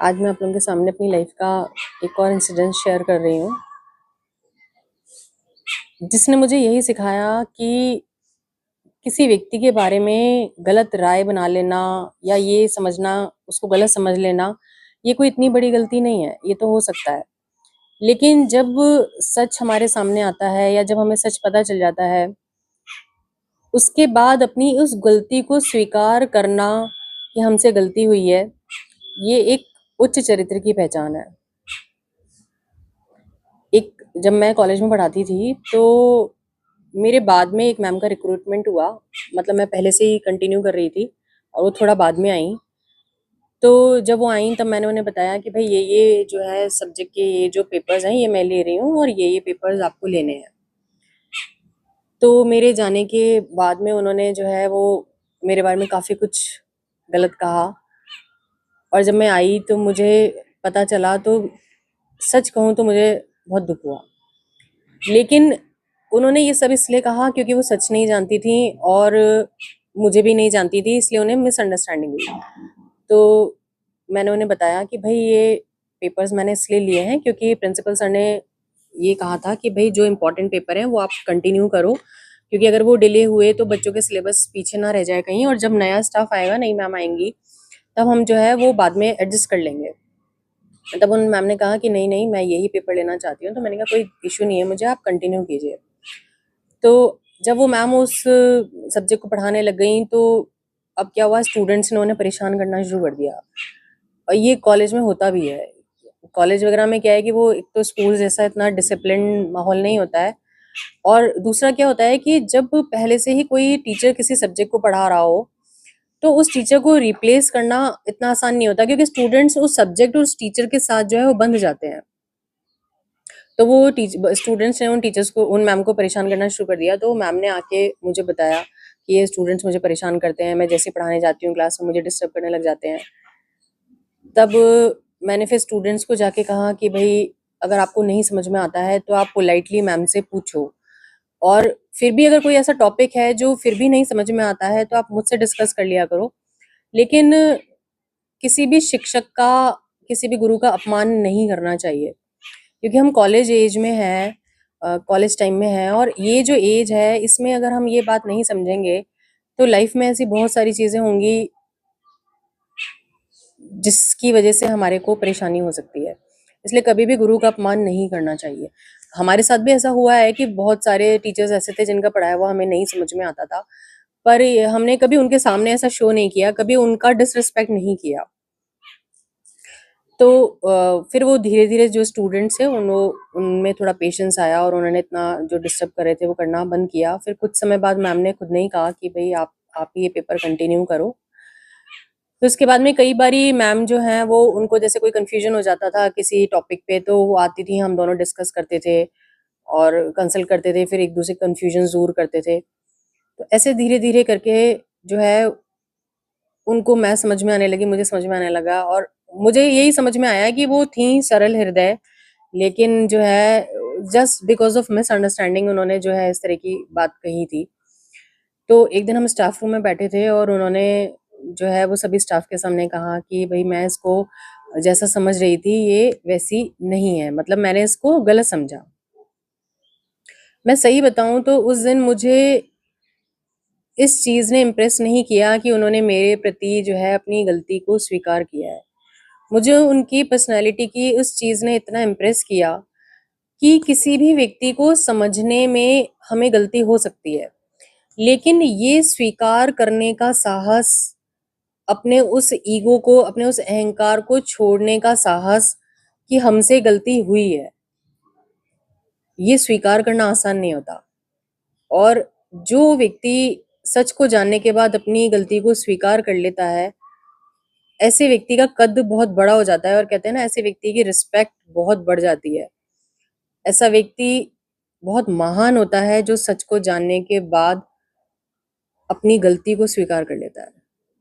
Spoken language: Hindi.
आज मैं आप लोगों के सामने अपनी लाइफ का एक और इंसिडेंट शेयर कर रही हूँ, जिसने मुझे यही सिखाया कि किसी व्यक्ति के बारे में गलत राय बना लेना या ये समझना, उसको गलत समझ लेना, ये कोई इतनी बड़ी गलती नहीं है। ये तो हो सकता है, लेकिन जब सच हमारे सामने आता है या जब हमें सच पता चल जाता है, उसके बाद अपनी उस गलती को स्वीकार करना कि हमसे गलती हुई है, ये एक उच्च चरित्र की पहचान है। एक जब मैं कॉलेज में पढ़ाती थी तो मेरे बाद में एक मैम का रिक्रूटमेंट हुआ। मतलब मैं पहले से ही कंटिन्यू कर रही थी और वो थोड़ा बाद में आई। तो जब वो आई तब मैंने उन्हें बताया कि भाई ये जो है सब्जेक्ट के ये जो पेपर्स हैं ये मैं ले रही हूँ और ये पेपर्स आपको लेने हैं। तो मेरे जाने के बाद में उन्होंने जो है वो मेरे बारे में काफ़ी कुछ गलत कहा। और जब मैं आई तो मुझे पता चला तो सच कहूँ तो मुझे बहुत दुख हुआ। लेकिन उन्होंने ये सब इसलिए कहा क्योंकि वो सच नहीं जानती थी और मुझे भी नहीं जानती थी, इसलिए उन्हें मिसअंडरस्टैंडिंग हुई। तो मैंने उन्हें बताया कि भाई ये पेपर्स मैंने इसलिए लिए हैं क्योंकि प्रिंसिपल सर ने ये कहा था कि भाई जो इम्पोर्टेंट पेपर हैं वो आप कंटिन्यू करो, क्योंकि अगर वो डिले हुए तो बच्चों के सिलेबस पीछे ना रह जाए कहीं, और जब नया स्टाफ आएगा, नई मैम आएंगी, तब हम जो है वो बाद में एडजस्ट कर लेंगे। तब उन मैम ने कहा कि नहीं नहीं, मैं यही पेपर लेना चाहती हूँ। तो मैंने कहा कोई इशू नहीं है मुझे, आप कंटिन्यू कीजिए। तो जब वो मैम उस सब्जेक्ट को पढ़ाने लग गई तो अब क्या हुआ, स्टूडेंट्स ने उन्हें परेशान करना शुरू कर दिया। और ये कॉलेज में होता भी है। कॉलेज वगैरह में क्या है कि वो एक तो स्कूल जैसा इतना डिसिप्लिन माहौल नहीं होता है, और दूसरा क्या होता है कि जब पहले से ही कोई टीचर किसी सब्जेक्ट को पढ़ा रहा हो तो उस टीचर को रिप्लेस करना इतना आसान नहीं होता, क्योंकि स्टूडेंट्स उस सब्जेक्ट और उस टीचर के साथ जो है वो बंध जाते हैं। तो वो स्टूडेंट्स ने उन टीचर्स को, उन मैम को परेशान करना शुरू कर दिया। तो मैम ने आके मुझे बताया कि ये स्टूडेंट्स मुझे परेशान करते हैं, मैं जैसे पढ़ाने जाती हूँ क्लास में मुझे डिस्टर्ब करने लग जाते हैं। तब मैंने फिर स्टूडेंट्स को जाके कहा कि भाई अगर आपको नहीं समझ में आता है तो आप पोलाइटली मैम से पूछो, और फिर भी अगर कोई ऐसा टॉपिक है जो फिर भी नहीं समझ में आता है तो आप मुझसे डिस्कस कर लिया करो। लेकिन किसी भी शिक्षक का, किसी भी गुरु का अपमान नहीं करना चाहिए, क्योंकि हम कॉलेज एज में हैं, कॉलेज टाइम में हैं, और ये जो एज है इसमें अगर हम ये बात नहीं समझेंगे तो लाइफ में ऐसी बहुत सारी चीज़ें होंगी जिसकी वजह से हमारे को परेशानी हो सकती है। इसलिए कभी भी गुरु का अपमान नहीं करना चाहिए। हमारे साथ भी ऐसा हुआ है कि बहुत सारे टीचर्स ऐसे थे जिनका पढ़ाया हुआ हमें नहीं समझ में आता था, पर हमने कभी उनके सामने ऐसा शो नहीं किया, कभी उनका डिसरिस्पेक्ट नहीं किया। तो फिर वो धीरे-धीरे जो स्टूडेंट्स हैं उनमें थोड़ा पेशेंस आया और उन्होंने इतना जो डिस्टर्ब कर रहे थे वो करना बंद किया। फिर कुछ समय बाद मैम ने खुद ने ही कहा कि भई आप ये पेपर कंटिन्यू करो। तो उसके बाद में कई बारी मैम जो हैं वो, उनको जैसे कोई कन्फ्यूजन हो जाता था किसी टॉपिक पे, तो वो आती थी, हम दोनों डिस्कस करते थे और कंसल्ट करते थे, फिर एक-दूसरे कन्फ्यूजन्स दूर करते थे। तो ऐसे धीरे-धीरे करके जो है उनको मैं समझ में आने लगी, मुझे समझ में आने लगा, और मुझे यही समझ में आया कि वो थी सरल हृदय, लेकिन जो है जस्ट बिकॉज़ ऑफ मिसअंडरस्टैंडिंग उन्होंने जो है इस तरह की बात कही थी। तो एक दिन हम स्टाफ रूम में बैठे थे और उन्होंने जो है वो सभी स्टाफ के सामने कहा कि भई मैं इसको जैसा समझ रही थी ये वैसी नहीं है, मतलब मैंने इसको गलत समझा। मैं सही बताऊँ तो उस दिन मुझे इस चीज़ ने इम्प्रेस नहीं किया कि उन्होंने मेरे प्रति जो है अपनी गलती को स्वीकार किया है। मुझे उनकी पर्सनैलिटी की उस चीज़ ने इतना इम्प्रेस किया कि किसी भी व्यक्ति को समझने में हमें गलती हो सकती है, लेकिन ये स्वीकार करने का साहस, अपने उस ईगो को, अपने उस अहंकार को छोड़ने का साहस कि हमसे गलती हुई है, ये स्वीकार करना आसान नहीं होता। और जो व्यक्ति सच को जानने के बाद अपनी गलती को स्वीकार कर लेता है, ऐसे व्यक्ति का कद बहुत बड़ा हो जाता है, और कहते हैं ना, ऐसे व्यक्ति की रिस्पेक्ट बहुत बढ़ जाती है। ऐसा व्यक्ति बहुत महान होता है जो सच को जानने के बाद अपनी गलती को स्वीकार कर लेता है।